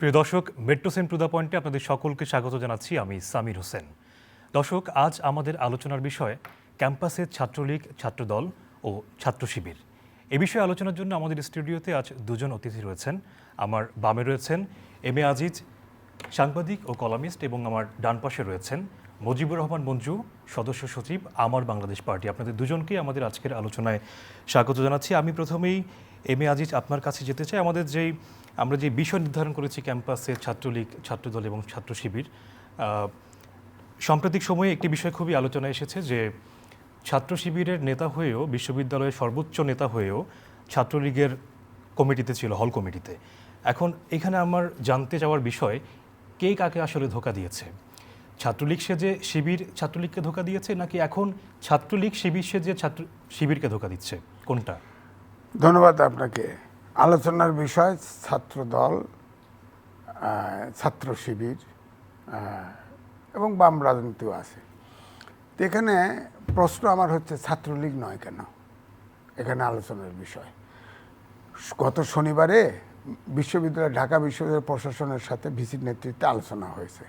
প্রিয় দর্শক, metro Sen to the পয়েন্টে আপনাদের সকলকে স্বাগত জানাচ্ছি। আমি সামির হোসেন। দর্শক, আজ আমাদের আলোচনার বিষয় ক্যাম্পাসের ছাত্রলীগ, ছাত্রদল ও ছাত্র শিবির। এ বিষয়ে আলোচনার জন্য আমাদের স্টুডিওতে আজ দুজন অতিথি রয়েছেন। আমার বামে রয়েছেন এম এ আজিজ, সাংবাদিক ও কলামিস্ট, এবং আমার ডান পাশে রয়েছেন মুজিবুর রহমান মঞ্জু, সদস্য সচিব আমার বাংলাদেশ পার্টি। আপনাদের দুজনকেই আমাদের আজকের আলোচনায় স্বাগত জানাচ্ছি। আমি প্রথমেই এম এ আজিজ আপনার কাছে যেতে চাই। আমরা যে বিষয় নির্ধারণ করেছি ক্যাম্পাসে ছাত্রলীগ, ছাত্রদল এবং ছাত্র শিবির, সাম্প্রতিক সময়ে একটি বিষয় খুবই আলোচনায় এসেছে যে ছাত্র শিবিরের নেতা হয়েও, বিশ্ববিদ্যালয়ের সর্বোচ্চ নেতা হয়েও ছাত্রলীগের কমিটিতে ছিল, হল কমিটিতে। এখন এখানে আমার জানতে চাওয়ার বিষয়, কে কাকে আসলে ধোঁকা দিয়েছে? ছাত্রলীগ সেজে শিবির ছাত্রলীগকে ধোঁকা দিয়েছে, নাকি এখন ছাত্রলীগ শিবির সেজে শিবিরকে ধোঁকা দিচ্ছে? কোনটা? ধন্যবাদ আপনাকে। আলোচনার বিষয় ছাত্রদল, ছাত্র শিবির এবং বাম রাজনীতিও আছে। তো এখানে প্রশ্ন আমার হচ্ছে, ছাত্রলীগ নয় কেন এখানে আলোচনার বিষয়? গত শনিবারে ঢাকা বিশ্ববিদ্যালয় প্রশাসনের সাথে ভিসির নেতৃত্বে আলোচনা হয়েছে।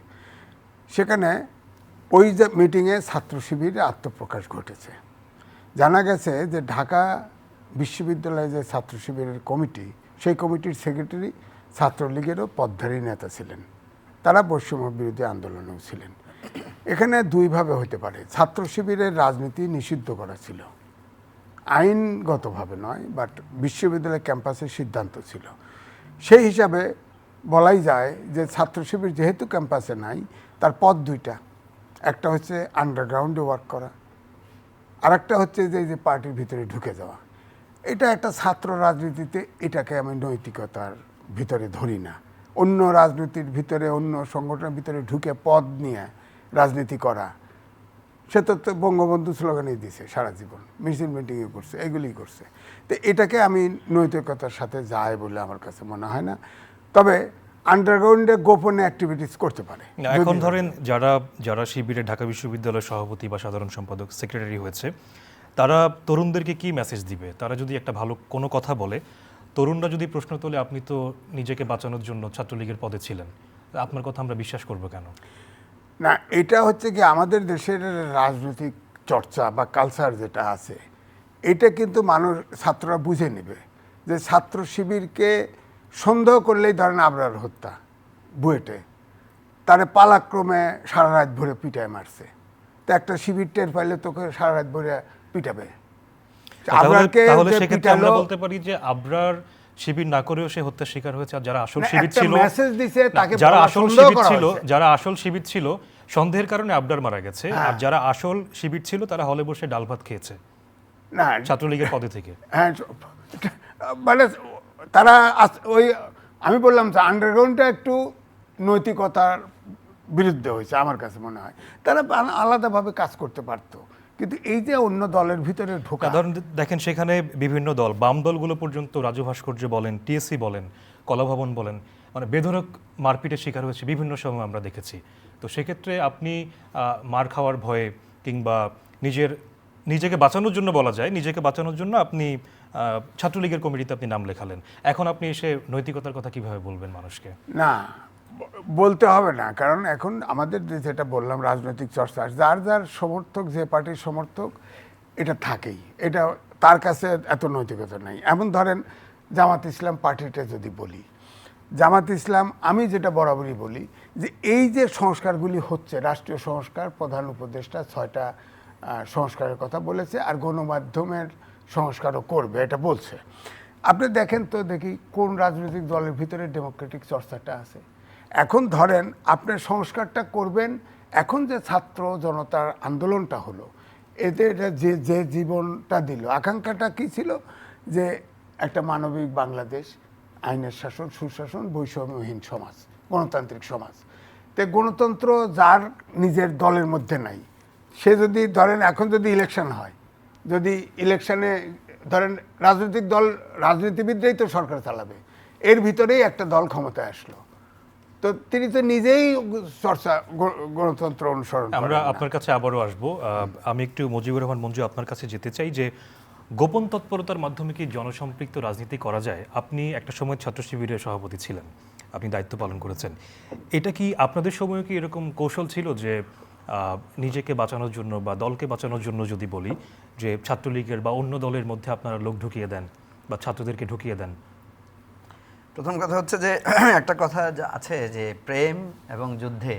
সেখানে ওই যে মিটিংয়ে ছাত্র শিবিরের আত্মপ্রকাশ ঘটেছে। জানা গেছে যে ঢাকা বিশ্ববিদ্যালয়ে যে ছাত্র শিবিরের কমিটি, সেই কমিটির সেক্রেটারি ছাত্রলীগেরও পদধারী নেতা ছিলেন। তারা বৈষম্য বিরোধী আন্দোলনেও ছিলেন। এখানে দুইভাবে হতে পারে। ছাত্র শিবিরের রাজনীতি নিষিদ্ধ করা ছিল, আইনগতভাবে নয়, বাট বিশ্ববিদ্যালয় ক্যাম্পাসের সিদ্ধান্ত ছিল। সেই হিসাবে বলাই যায় যে ছাত্র শিবির যেহেতু ক্যাম্পাসে নাই, তার পথ দুইটা। একটা হচ্ছে আন্ডারগ্রাউন্ডে ওয়ার্ক করা, আর একটা হচ্ছে যে পার্টির ভিতরে ঢুকে যাওয়া। এটা একটা ছাত্র রাজনীতিতে, এটাকে আমি নৈতিকতার ভিতরে ধরি না। অন্য রাজনীতির ভিতরে, অন্য সংগঠনের ভিতরে ঢুকে পদ নিয়ে রাজনীতি করা, সে তো বঙ্গবন্ধু স্লোগানই দিছে সারা জীবন, মিছিল মিটিংয়ে করছে, এগুলি করছে। তো এটাকে আমি নৈতিকতার সাথে যায় বলে আমার কাছে মনে হয় না। তবে আন্ডারগ্রাউন্ডে গোপনে অ্যাক্টিভিটিস করতে পারে। এখন ধরেন যারা শিবিরে ঢাকা বিশ্ববিদ্যালয়ের সভাপতি বা সাধারণ সম্পাদক, সেক্রেটারি হয়েছে, তারা তরুণদেরকে কি মেসেজ দিবে? তারা যদি একটা ভালো কোনো কথা বলে, তরুণরা যদি প্রশ্ন তোলে, আপনি তো নিজেকে বাঁচানোর জন্য ছাত্রলীগের পদে ছিলেন, আপনার কথা আমরা বিশ্বাস করবো কেন? না, এটা হচ্ছে কি, আমাদের দেশের রাজনৈতিক চর্চা বা কালচার যেটা আছে, এটা কিন্তু ছাত্ররা বুঝে নেবে যে ছাত্র শিবিরকে সন্দেহ করলেই ধরেন আবরার হত্যা, বুয়েটে তারে পালাক্রমে সারা রাত ভরে পিটায় মারছে। তো একটা শিবির টের পাইলে তোকে সারা রাত ভরে পিটাবে। তাহলে সেক্ষেত্রে আমরা বলতে পারি যে আবরার শিবির না করেও সে হত্যার শিকার হয়েছে। আর যারা আসল শিবির ছিল, যারা আসল শিবির ছিল, সন্দেহের কারণে আবরার মারা গেছে। আর যারা আসল শিবির ছিল, তারা হলে বসে ডাল ভাত খেয়েছে না ছাত্রলীগের পদে থেকে। হ্যাঁ, মানে তারা ওই, আমি বললাম যে আন্ডারগ্রাউন্ডটা একটু নৈতিকতার বিরুদ্ধে হয়েছে আমার কাছে মনে হয়। তারা আলাদাভাবে কাজ করতে পারতো, কিন্তু এই যে অন্য দলের ভিতরে ঢোকা। ধরুন দেখেন, সেখানে বিভিন্ন দল, বাম দলগুলো পর্যন্ত, রাজু ভাস্কর্য বলেন, টিএসসি বলেন, কলাভবন বলেন, মানে বেধড়ক মারপিটের শিকার হয়েছে বিভিন্ন সময় আমরা দেখেছি। তো সেক্ষেত্রে আপনি মার খাওয়ার ভয়ে কিংবা নিজেকে বাঁচানোর জন্য, বলা যায় নিজেকে বাঁচানোর জন্য আপনি ছাত্রলীগের কমিটিতে আপনি নাম লেখালেন। এখন আপনি এসে নৈতিকতার কথা কিভাবে বলবেন মানুষকে? না, বলতে হবে না, কারণ এখন আমাদের যেটা বললাম, রাজনৈতিক চর্চা, যার যার সমর্থক, যে পার্টির সমর্থক, এটা থাকেই। এটা তার কাছে এত নৈতিকতা নাই। এমন ধরেন জামাত ইসলাম পার্টিটা যদি বলি, জামাত ইসলাম, আমি যেটা বরাবরই বলি যে এই যে সংস্কারগুলি হচ্ছে, রাষ্ট্রীয় সংস্কার, প্রধান উপদেষ্টা 6টা সংস্কারের কথা বলেছে, আর গণমাধ্যমের সংস্কারও করবে, এটা বলছে। আপনি দেখেন তো দেখি কোন রাজনৈতিক দলের ভিতরে ডেমোক্রেটিক চর্চাটা আছে। এখন ধরেন আপনার সংস্কারটা করবেন, এখন যে ছাত্র জনতার আন্দোলনটা হলো, এতে যে জীবনটা দিল, আকাঙ্ক্ষাটা কি ছিল? যে একটা মানবিক বাংলাদেশ, আইনের শাসন, সুশাসন, বৈষম্যহীন সমাজ, গণতান্ত্রিক সমাজ। তো গণতন্ত্র যার নিজের দলের মধ্যে নাই, সে যদি ধরেন এখন যদি ইলেকশন হয়, যদি ইলেকশনে ধরেন রাজনৈতিক দল, রাজনীতিবিদরাই তো সরকার চালাবে, এর ভিতরেই একটা দল ক্ষমতায় আসলো, তো তিনি তো নিজেই চর্চা, গণতন্ত্র অনুসরণ। আমরা আপনার কাছে আবারও আসবো। আমি একটু মুজিবুর রহমান মঞ্জু আপনার কাছে যেতে চাই যে গোপন তৎপরতার মাধ্যমে কি জনসম্পৃক্ত রাজনীতি করা যায়? আপনি একটা সময় ছাত্র শিবিরের সভাপতি ছিলেন। আপনি দায়িত্ব পালন করেছেন। এটা কি আপনাদের সময় কি এরকম কৌশল ছিল যে নিজেকে বাঁচানোর জন্য বা দলকে বাঁচানোর জন্য যদি বলি যে ছাত্রলীগের বা অন্য দলের মধ্যে আপনারা লোক ঢুকিয়ে দেন বা ছাত্রদেরকে ঢুকিয়ে দেন? প্রথম কথা হচ্ছে যে একটা কথা আছে যে প্রেম এবং যুদ্ধে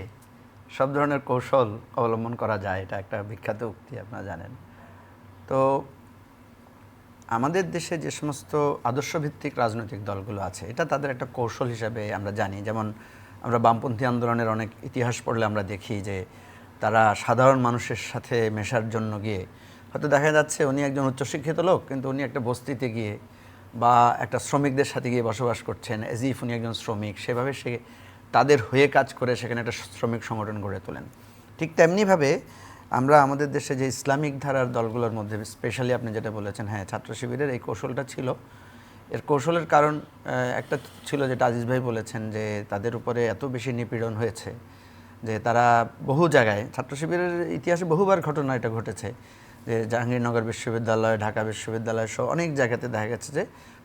সব ধরনের কৌশল অবলম্বন করা যায়, এটা একটা বিখ্যাত উক্তি, আপনারা জানেন। তো আমাদের দেশে যে সমস্ত আদর্শভিত্তিক রাজনৈতিক দলগুলো আছে, এটা তাদের একটা কৌশল হিসাবে আমরা জানি। যেমন আমরা বামপন্থী আন্দোলনের অনেক ইতিহাস পড়লে আমরা দেখি যে তারা সাধারণ মানুষের সাথে মেশার জন্য গিয়ে হয়তো দেখা যাচ্ছে উনি একজন উচ্চশিক্ষিত লোক, কিন্তু উনি একটা বস্তিতে গিয়ে বা একটা শ্রমিকদের সাথে গিয়ে বসবাস করছেন, এজ ইফ উনি একজন শ্রমিক, সেভাবে সে তাদের হয়ে কাজ করে সেখানে একটা শ্রমিক সংগঠন গড়ে তোলেন। ঠিক তেমনিভাবে আমরা আমাদের দেশে যে ইসলামিক ধারার দলগুলোর মধ্যে স্পেশালি আপনি যেটা বলেছেন, হ্যাঁ, ছাত্র শিবিরের এই কৌশলটা ছিল। এর কৌশলের কারণ একটা ছিল যেটা আজিজ ভাই বলেছেন, যে তাদের উপরে এত বেশি নিপীড়ন হয়েছে যে তারা বহু জায়গায়, ছাত্র শিবিরের ইতিহাসে বহুবার ঘটনা এটা ঘটেছে যে জাহাঙ্গীরনগর বিশ্ববিদ্যালয়, ঢাকা বিশ্ববিদ্যালয় সহ অনেক জায়গাতে দেখা গেছে যে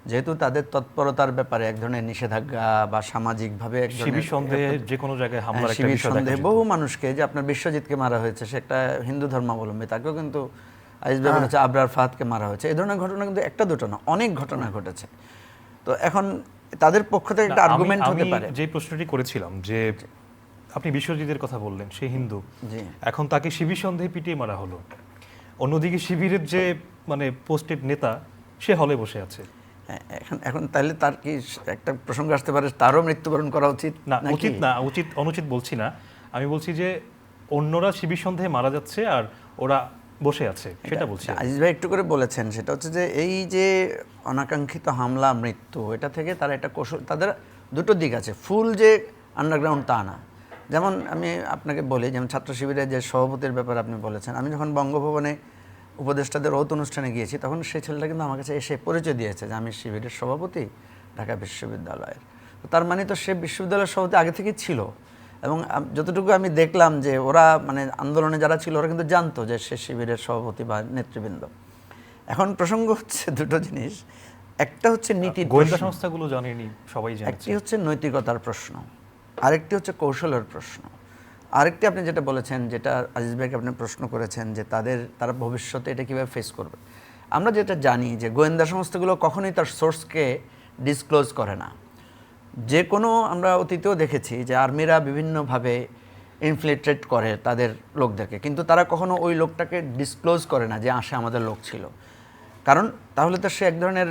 যেহেতু তাদের তৎপরতার ব্যাপারে এক ধরনের নিষেধাজ্ঞা বা সামাজিকভাবে এক ধরনের শিবির সন্দেহে যে কোনো জায়গায় হামলার একটা শিবির বিষয় সন্দেহে দেখা যেত। বহু মানুষকে, যে আপনার বিশ্বজিৎকে মারা হয়েছে, সে একটা হিন্দু ধর্মাবলম্বী, তাকেও কিন্তু আজিজ ভাই বলেছে আবরার ফাহাদকে মারা হয়েছে। এই ধরনের ঘটনা কিন্তু একটা দুটো না, অনেক ঘটনা ঘটেছে। তো এখন তাদের পক্ষ থেকে একটা আর্গুমেন্ট হতে পারে। যে প্রশ্নটি করেছিলাম যে আপনি বিশ্বজিতের কথা বললেন, সে হিন্দু, জি, এখন তাকে শিবির সন্দেহে পিটিয়ে মারা হলো। অন্যদিকে শিবিরের যে মানে পোস্টেড নেতা, সে হলে বসে আছে। হ্যাঁ, এখন তাহলে তার কি একটা প্রসঙ্গ আসতে পারে, তারও মৃত্যুবরণ করা উচিত না, নাকি? উচিত না, অনুচিত বলছি না। আমি বলছি যে অন্যরা শিবির সন্দেহে মারা যাচ্ছে আর ওরা বসে আছে, সেটা বলছি। আজিজ ভাই একটু করে বলেছেন, সেটা হচ্ছে যে এই যে অনাকাঙ্ক্ষিত হামলা, মৃত্যু, এটা থেকে তারা একটা কৌশল, তাদের দুটো দিক আছে, ফুল যে আন্ডারগ্রাউন্ড তা না। যেমন আমি আপনাকে বলি, যেমন ছাত্র শিবিরের যে সভাপতির ব্যাপারে আপনি বলেছেন, আমি যখন বঙ্গভবনে উপদেষ্টাদের ওত অনুষ্ঠানে গিয়েছি, তখন সেই ছেলেটা কিন্তু আমার কাছে এসে পরিচয় দিয়েছে যে আমি শিবিরের সভাপতি ঢাকা বিশ্ববিদ্যালয়ের। তো তার মানে তো সে বিশ্ববিদ্যালয়ের সভাপতি আগে থেকেই ছিল, এবং যতটুকু আমি দেখলাম যে ওরা মানে আন্দোলনে যারা ছিল ওরা কিন্তু জানতো যে সে শিবিরের সভাপতি বা নেতৃবৃন্দ। এখন প্রসঙ্গ হচ্ছে দুটো জিনিস, একটা হচ্ছে নীতির গোয়েন্দা প্রশ্ন, সংস্থাগুলো জানেনি, সবাই জানে। একটি হচ্ছে নৈতিকতার প্রশ্ন, আরেকটি হচ্ছে কৌশলের প্রশ্ন। আরেকটি আপনি যেটা বলেছেন, যেটা আজিজ ভাইকে আপনি প্রশ্ন করেছেন যে তারা ভবিষ্যতে এটা কীভাবে ফেস করবে। আমরা যেটা জানি যে গোয়েন্দা সংস্থাগুলো কখনোই তার সোর্সকে ডিসক্লোজ করে না। যে কোনো, আমরা অতীতেও দেখেছি যে আর্মিরা বিভিন্নভাবে ইনফিল্ট্রেট করে তাদের লোকদেরকে, কিন্তু তারা কখনো ওই লোকটাকে ডিসক্লোজ করে না যে আসে আমাদের লোক ছিল। কারণ তাহলে তো সে এক ধরনের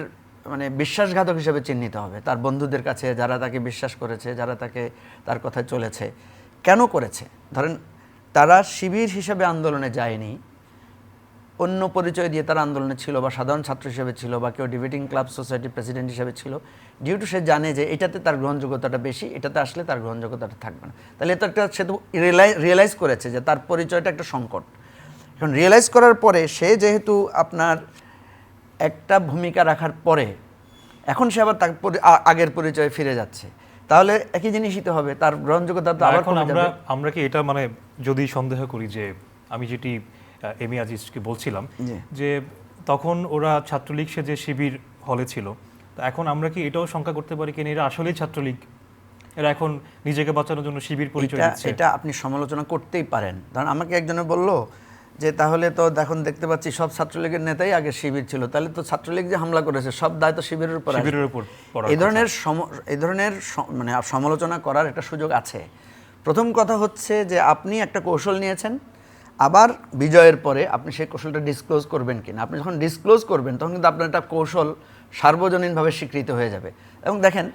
মানে বিশ্বাসঘাতক হিসেবে চিহ্নিত হবে তার বন্ধুদের কাছে, যারা তাকে বিশ্বাস করেছে, যারা তার কথায় চলেছে। কেন করেছে? ধরেন তারা শিবির হিসেবে আন্দোলনে যায়নি, অন্য পরিচয় দিয়ে তারা আন্দোলনে ছিল, বা সাধারণ ছাত্র হিসেবে ছিল, বা কেউ ডিবেটিং ক্লাব সোসাইটির প্রেসিডেন্ট হিসেবে ছিল, ডিউ টু সে জানে যে এটাতে তার গ্রহণযোগ্যতাটা বেশি, এটাতে আসলে তার গ্রহণযোগ্যতাটা থাকবে না। তাহলে এটা একটা, সে তো রিয়েলাইজ করেছে যে তার পরিচয়টা একটা সংকট। এখন রিয়েলাইজ করার পরে সে যেহেতু আপনার একটা ভূমিকা রাখার পরে এখন সে আবার তার আগের পরিচয়ে ফিরে যাচ্ছে, তাহলে একই জিনিসই তো হবে, তার গ্রহণযোগ্যতা তো আবার এখন কমে যাবে। আমরা কি এটা মানে যদি সন্দেহ করি যে আমি যেটি এমি আজিজকে বলছিলাম যে তখন ওরা ছাত্রলীগ সে যে শিবির হলে ছিল, তো এখন আমরা কি এটাও শঙ্কা করতে পারি কিনা এরা আসলেই ছাত্রলীগ, এরা এখন নিজেকে বাঁচানোর জন্য শিবির পরিচয় দিচ্ছে? এটা আপনি সমালোচনা করতেই পারেন। ধরুন আমাকে একজনে বলল যে তাহলে তো এখন দেখতে পাচ্ছি সব ছাত্রলীগের নেতাই আগে শিবির ছিল, তাহলে তো ছাত্রলীগ যে হামলা করেছে সব দায় তো শিবিরের উপর। এই ধরনের মানে সমালোচনা করার একটা সুযোগ আছে। প্রথম কথা হচ্ছে যে আপনি একটা কৌশল নিয়েছেন, আবার বিজয়ের পরে আপনি সেই কৌশলটা ডিসক্লোজ করবেন কিনা। আপনি যখন ডিসক্লোজ করবেন তখন কিন্তু আপনার একটা কৌশল সার্বজনীনভাবে স্বীকৃত হয়ে যাবে। এবং দেখেন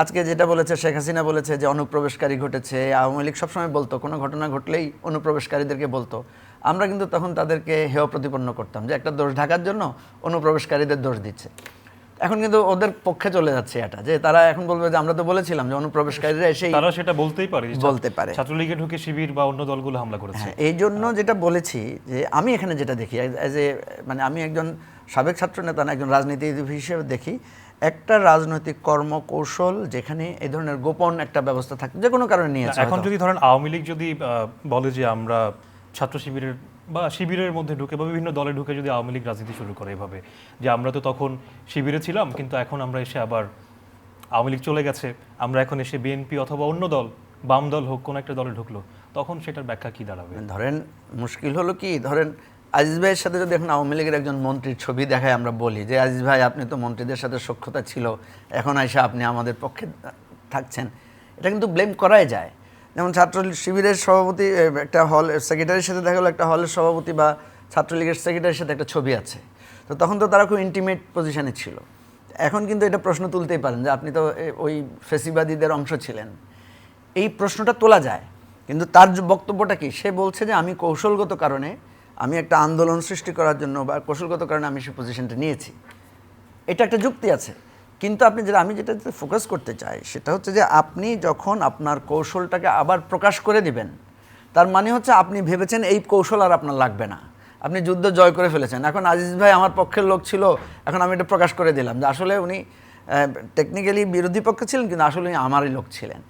আজকে যেটা বলেছে শেখ হাসিনা, বলেছে যে অনুপ্রবেশকারী ঘটেছে, আওয়ামী লীগ সবসময় বলতো কোনো ঘটনা ঘটলেই অনুপ্রবেশকারীদেরকে বলতো, আমরা কিন্তু তখন তাদেরকে হেয় প্রতিপন্ন করতাম যে একটা দোষ ঢাকার জন্য অনুপ্রবেশকারীদের দোষ দিচ্ছে। এখন কিন্তু ওদের পক্ষে চলে যাচ্ছে এটা, যে তারা এখন বলবে যে আমরা তো বলেছিলাম যে অনুপ্রবেশকারীরা এসেই, তারা সেটা বলতেই পারে ছাত্রলীগে ঢুকে শিবির বা অন্য দলগুলো হামলা করেছে। এই জন্য যেটা বলেছি যে আমি এখানে যেটা দেখি এজ এ, মানে আমি একজন সাবেক ছাত্র নেতা না, একজন রাজনীতিবিদ হিসেবে দেখি একটা রাজনৈতিক কর্মকৌশল যেখানে এই ধরনের গোপন একটা ব্যবস্থা থাকে, যে কোনো কারণে নিয়েছে। এখন যদি ধরেন আওয়ামী লীগ যদি বলে যে আমরা ছাত্র শিবিরের বা শিবিরের মধ্যে ঢুকে বা বিভিন্ন দলে ঢুকে যদি আওয়ামী লীগ রাজনীতি শুরু করে এভাবে, যে আমরা তো তখন শিবিরে ছিলাম কিন্তু এখন আমরা এসে আবার আওয়ামী লীগ চলে গেছে, আমরা এখন এসে বিএনপি অথবা অন্য দল, বাম দল হোক, কোন একটা দলে ঢুকলো, তখন সেটার ব্যাখ্যা কি দাঁড়াবে? ধরেন মুশকিল হলো কি, ধরেন আজিজ ভাইয়ের সাথে যদি এখন আওয়ামী লীগের একজন মন্ত্রীর ছবি দেখায়, আমরা বলি যে আজিজ ভাই আপনি তো মন্ত্রীদের সাথে সখ্যতা ছিল, এখন এসে আপনি আমাদের পক্ষে থাকছেন, এটা কিন্তু ব্লেম করাই যায়। যেমন ছাত্র শিবিরের সভাপতি একটা হল সেক্রেটারির সাথে দেখা গেলো, একটা হলের সভাপতি বা ছাত্রলীগের সেক্রেটারির সাথে একটা ছবি আছে, তো তখন তো তারা খুব ইন্টিমেট পজিশনে ছিল। এখন কিন্তু এটা প্রশ্ন তুলতেই পারেন যে আপনি তো ওই ফেসিবাদীদের অংশ ছিলেন, এই প্রশ্নটা তোলা যায়। কিন্তু তার যে বক্তব্যটা কি, সে বলছে যে আমি কৌশলগত কারণে, আমি একটা আন্দোলন সৃষ্টি করার জন্য বা কৌশলগত কারণে আমি সেই পজিশনটা নিয়েছি, এটা একটা যুক্তি আছে। কিন্তু আপনি যেটা, আমি যেটা ফোকাস করতে চাই সেটা হচ্ছে যে আপনি যখন আপনার কৌশলটাকে আবার প্রকাশ করে দিবেন, তার মানে হচ্ছে আপনি ভেবেছেন এই কৌশল আর আপনার লাগবে না, আপনি যুদ্ধ জয় করে ফেলেছেন। এখন আজিজ ভাই আমার পক্ষের লোক ছিল, এখন আমি এটা প্রকাশ করে দিলাম যে আসলে উনি টেকনিক্যালি বিরোধী পক্ষে ছিলেন, কিন্তু আসলে উনি আমারই লোক ছিলেন।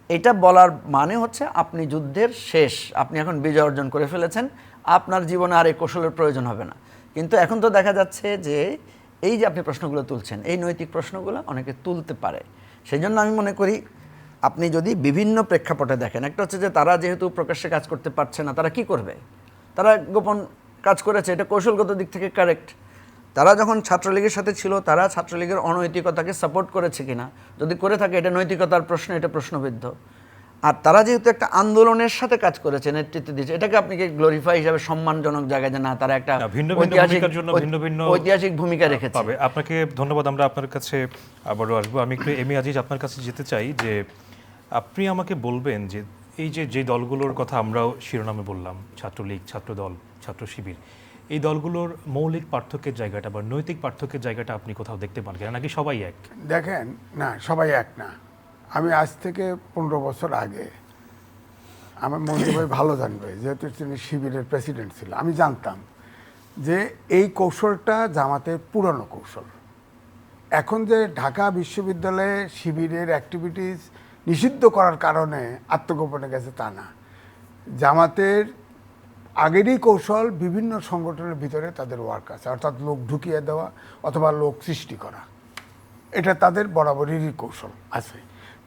এটা বলার মানে হচ্ছে আপনি যুদ্ধের শেষ, আপনি এখন বিজয় অর্জন করে ফেলেছেন, আপনার জীবনে আর এই কৌশলের প্রয়োজন হবে না। কিন্তু এখন তো দেখা যাচ্ছে যে এই যে আপনি প্রশ্নগুলো তুলছেন, এই নৈতিক প্রশ্নগুলো অনেকে তুলতে পারে। সেই জন্য আমি মনে করি আপনি যদি বিভিন্ন প্রেক্ষাপটে দেখেন, একটা হচ্ছে যে তারা যেহেতু প্রকাশ্যে কাজ করতে পারছে না, তারা কি করবে? তারা গোপন কাজ করেছে, এটা কৌশলগত দিক থেকে কারেক্ট। তারা যখন ছাত্রলীগের সাথে ছিল, তারা ছাত্রলীগের অনৈতিকতাকে সাপোর্ট করেছে কিনা, যদি করে থাকে এটা নৈতিকতার প্রশ্ন, এটা প্রশ্নবিদ্ধ। আর তারা যেহেতু একটা আন্দোলনের সাথে কাজ করেছে, নেতৃত্ব দিয়েছে, এটাকে আপনি কি গ্লোরিফাই হিসাবে সম্মানজনক জায়গায় যে না, তারা একটা ঐতিহাসিক ভূমিকা রেখেছে। আপনাকে ধন্যবাদ। আমরা আপনার কাছে আবারও আসবো। আমি একটু এমি আজিজ আপনার কাছে যেতে চাই যে আপনি আমাকে বলবেন যে এই যে দলগুলোর কথা আমরাও শিরোনামে বললাম, ছাত্রলীগ, ছাত্রদল, ছাত্র শিবির, এই দলগুলোর মৌলিক পার্থক্যের জায়গাটা বা নৈতিক পার্থক্যের জায়গাটা আপনি কোথাও দেখতে পান কিনা, নাকি সবাই এক? দেখেন, না সবাই এক না। আমি আজ থেকে 15 বছর আগে, আমার মন্ত্রী ভাই ভালো জানবে, যেহেতু তিনি শিবিরের প্রেসিডেন্ট ছিল, আমি জানতাম যে এই কৌশলটা জামাতের পুরনো কৌশল। এখন যে ঢাকা বিশ্ববিদ্যালয়ে শিবিরের অ্যাক্টিভিটিস নিষিদ্ধ করার কারণে আত্মগোপনে গেছে তা না, জামাতের আগেরই কৌশল বিভিন্ন সংগঠনের ভিতরে তাদের ওয়ার্ক আছে, অর্থাৎ লোক ঢুকিয়ে দেওয়া অথবা লোক সৃষ্টি করা, এটা তাদের বরাবরেরই কৌশল আছে।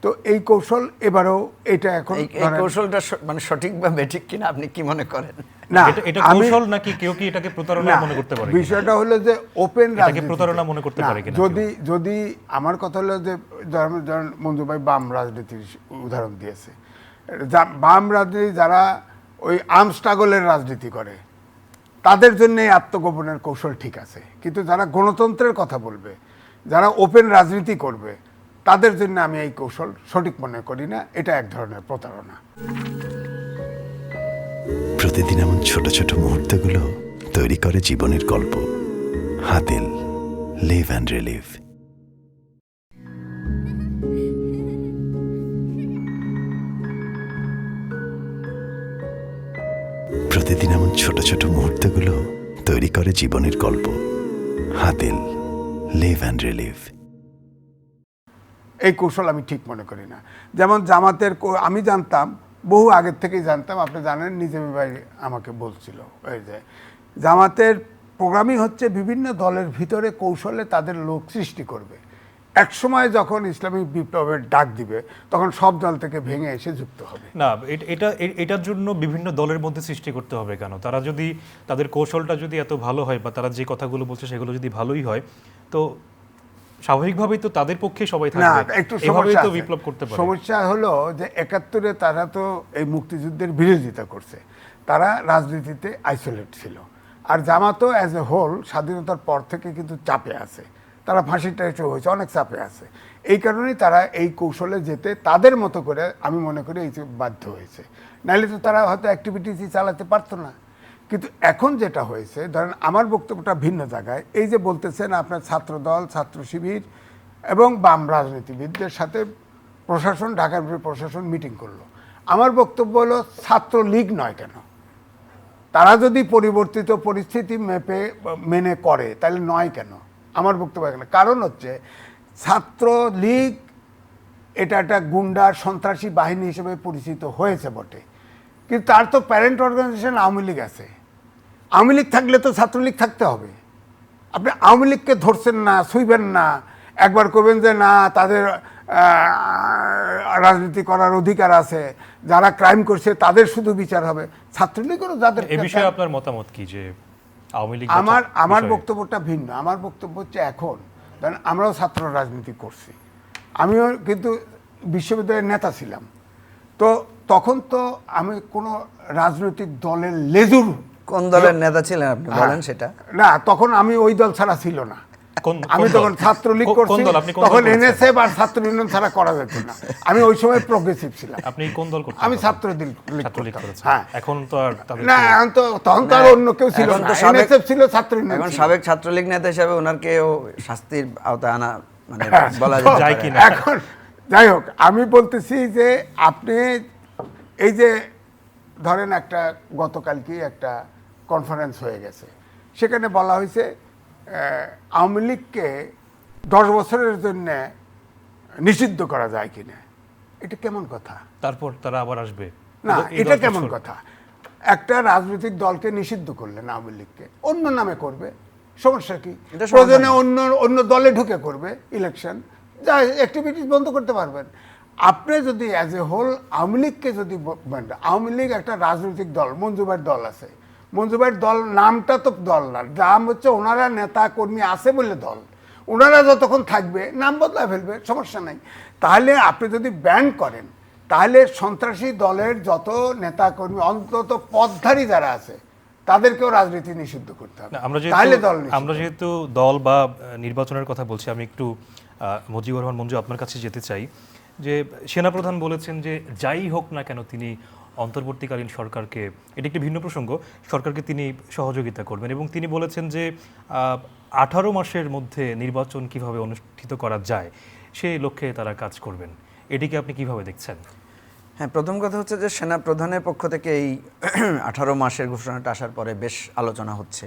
তো এই কৌশল এবারেও, এটা এখন এই কৌশলটা মানে সঠিক বা বেঠিক কিনা আপনি কি মনে করেন? না, এটা কৌশল নাকি কেউ কি এটাকে প্রতারণা মনে করতে পারে? বিষয়টা হলো যে ওপেন রাজনীতি প্রতারণা মনে করতে পারে কিনা? যদি আমার কথা হলো যে ধরেন মঞ্জু ভাই বাম রাজনীতির উদাহরণ দিয়েছে, বাম রাজনীতি যারা ওই আর্ম স্ট্রাগলের রাজনীতি করে তাদের জন্য আত্মগোপনের কৌশল ঠিক আছে, কিন্তু যারা গণতন্ত্রের কথা বলবে, যারা ওপেন রাজনীতি করবে, তাদের জন্য আমি এই কৌশল সঠিক মনে করি না। এটা এক ধরনের প্রতারণা। প্রতিদিন এমন ছোট ছোট মুহূর্তগুলো তৈরি করে জীবনের গল্প। Hatil, live and relive. প্রতিদিন এমন ছোট ছোট মুহূর্তগুলো তৈরি করে জীবনের গল্প। Hatil, live and relive. এই কৌশল আমি ঠিক মনে করি না। যেমন জামাতের, আমি জানতাম, বহু আগের থেকেই জানতাম, আপনি জানেন, নিজামী ভাই আমাকে বলছিল, ওই যে জামাতের প্রোগ্রামই হচ্ছে বিভিন্ন দলের ভিতরে কৌশলে তাদের লোক সৃষ্টি করবে। এক সময় যখন ইসলামিক বিপ্লবের ডাক দিবে, তখন সব দল থেকে ভেঙে এসে যুক্ত হবে। না, এটার জন্য বিভিন্ন দলের মধ্যে সৃষ্টি করতে হবে কেন? তারা যদি, তাদের কৌশলটা যদি এত ভালো হয় বা তারা যে কথাগুলো বলছে সেগুলো যদি ভালোই হয়, তো স্বাভাবিকভাবেই তো তাদের পক্ষে সবাই থাকবে। একটু সমস্যা তো বিপ্লব করতে পারে। সমস্যা হলো যে 71-এ তারা তো এই মুক্তিযুদ্ধের বিরোধিতা করছে, তারা রাজনীতিতে আইসোলেট ছিল। আর জামাতও অ্যাজ এ হোল স্বাধীনতার পর থেকে কিন্তু চাপে আছে, তারা ফাঁসির টাইসে হয়েছে, অনেক চাপে আছে। এই কারণেই তারা এই কৌশলে যেতে তাদের মতো করে, আমি মনে করি, এই বাধ্য হয়েছে। নাহলে তো তারা হয়তো অ্যাক্টিভিটিসই চালাতে পারতো না। কিন্তু এখন যেটা হয়েছে, ধরেন আমার বক্তব্যটা ভিন্ন জায়গায়, এই যে বলতেছেন আপনার ছাত্রদল, ছাত্র শিবির এবং বাম রাজনীতিবিদদের সাথে প্রশাসন, ঢাকার প্রশাসন মিটিং করলো। আমার বক্তব্য হলো ছাত্রলীগ নয় কেন? তারা যদি পরিবর্তিত পরিস্থিতি মেনে করে তাহলে নয় কেন? আমার বক্তব্য এখানে কারণ হচ্ছে ছাত্রলীগ এটা একটা গুন্ডার সন্ত্রাসী বাহিনী হিসেবে পরিচিত হয়েছে বটে, কিন্তু তার তো প্যারেন্ট অর্গানাইজেশন আওয়ামী লীগ আছে। আওয়ামী লীগ থাকলে তো ছাত্রলীগ থাকতে হবে। আপনি আওয়ামী লীগকে ধরছেন না, ছুঁইবেন না, একবার করবেন যে না তাদের রাজনীতি করার অধিকার আছে, যারা ক্রাইম করছে তাদের শুধু বিচার হবে। ছাত্রলীগেরও যাদের এই বিষয়ে আপনার মতামত কি, যে আওয়ামী লীগ আমার বক্তব্যটা ভিন্ন। আমার বক্তব্য হচ্ছে এখন ধরেন আমরাও ছাত্র রাজনীতি করছি, আমিও কিন্তু বিশ্ববিদ্যালয়ের নেতা ছিলাম, তো তখন তো আমি কোনো রাজনৈতিক দলের লেজুর। কোন দলের নেতা ছিলেন আপনি বলেন সেটা? না, তখন আমি ওই দল ছাড়া ছিল না। আমি তখন ছাত্রলীগ করছি, তখন এনএসএফ আর ছাত্র ইউনিয়ন ছাড়া করা যেত না। আমি ওই সময় প্রগ্রেসিভ ছিলাম। আপনি কোন দল করতেন? আমি ছাত্রলীগ করেছেন। হ্যাঁ, এখন তো আর না, তখন তো আর অন্য কেউ ছিল না, এনএসএফ ছিল, ছাত্র ইউনিয়ন। এখন সাবেক ছাত্রলীগ নেতা হিসেবে ওনারকেও শাস্তির আওতায় আনা মানে বলা যায় কিনা। এখন যাই হোক, আমি বলতেছি যে আপনি এই যে ধরেন একটা গতকালকে একটা কনফারেন্স হয়ে গেছে, সেখানে বলা হয়েছে আওয়ামী লীগকে 10 বছরের জন্য নিষিদ্ধ করা যায় কিনা। এটা কেমন কথা? তারপর তারা আবার আসবে না, এটা কেমন কথা? একটা রাজনৈতিক দলকে নিষিদ্ধ করলেন, আওয়ামী লীগকে অন্য নামে করবে, সমস্যা কি? প্রয়োজনে অন্য দলে ঢুকে করবে ইলেকশন, যা অ্যাক্টিভিটিস বন্ধ করতে পারবেন। আপনি যদি অ্যাজ এ হোল আওয়ামী লীগকে যদি আওয়ামী লীগ একটা রাজনৈতিক দল, মঞ্জুভাইয়ের দল আছে, মঞ্জুভাইয়ের দল নামটা তো দল না, নাম হচ্ছে ওনারা নেতা কর্মী আছে বলে দল, ওনারা যতক্ষণ থাকবে নাম বদলায় ফেলবে, সমস্যা নাই। তাহলে আপনি যদি ব্যান করেন, তাহলে সন্ত্রাসী দলের যত নেতা কর্মী, অন্তত পদধারী যারা আছে, তাদেরকেও রাজনীতি নিষিদ্ধ করতে হবে। আমরা যেহেতু দল বা নির্বাচনের কথা বলছি, আমি একটু মুজিবুর রহমান মঞ্জু আপনার কাছে যেতে চাই। যে সেনাপ্রধান বলেছেন যে যাই হোক না কেন তিনি অন্তর্বর্তীকালীন সরকারকে, এটি একটি ভিন্ন প্রসঙ্গ, সরকারকে তিনি সহযোগিতা করবেন, এবং তিনি বলেছেন যে 18 মাসের মধ্যে নির্বাচন কিভাবে অনুষ্ঠিত করা যায় সেই লক্ষ্যে তারা কাজ করবেন। এটিকে আপনি কিভাবে দেখছেন? হ্যাঁ, প্রথম কথা হচ্ছে যে সেনা প্রধানের পক্ষ থেকে এই 18 মাসের ঘোষণাটা আসার পরে বেশ আলোচনা হচ্ছে।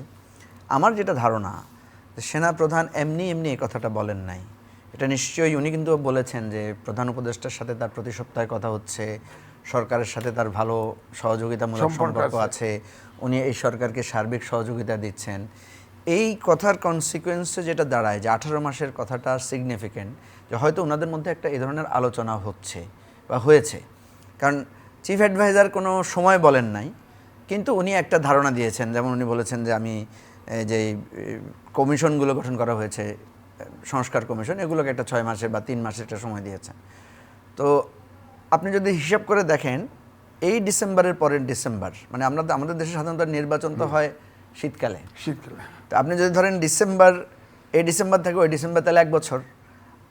আমার যেটা ধারণা, যে সেনা প্রধান এমনি এই কথাটা বলেন নাই। এটা নিশ্চয়ই উনি কিন্তু বলেছেন যে প্রধান উপদেষ্টার সাথে তার প্রতি সপ্তাহে কথা হচ্ছে, সরকারের সাথে তার ভালো সহযোগিতামূলক সম্পর্ক আছে, উনি এই সরকারকে সার্বিক সহযোগিতা দিচ্ছেন। এই কথার কনসিকুয়েন্সে যেটা দাঁড়ায় যে 18 মাসের কথাটা সিগনিফিকেন্ট, যে হয়তো ওনাদের মধ্যে একটা এই ধরনের আলোচনা হচ্ছে বা হয়েছে। কারণ চিফ অ্যাডভাইজার কোনো সময় বলেন নাই, কিন্তু উনি একটা ধারণা দিয়েছেন। যেমন উনি বলেছেন যে আমি যে কমিশনগুলো গঠন করা হয়েছে, সংস্কার কমিশন, এগুলোকে একটা 6 মাসের বা 3 মাসের একটা সময় দিয়েছেন। তো আপনি যদি হিসাব করে দেখেন, এই ডিসেম্বরের পরের ডিসেম্বর, মানে আমাদের দেশে সাধারণত নির্বাচন তো হয় শীতকালে। তো আপনি যদি ধরেন এই ডিসেম্বর থেকে ওই ডিসেম্বর, তাহলে 1 বছর।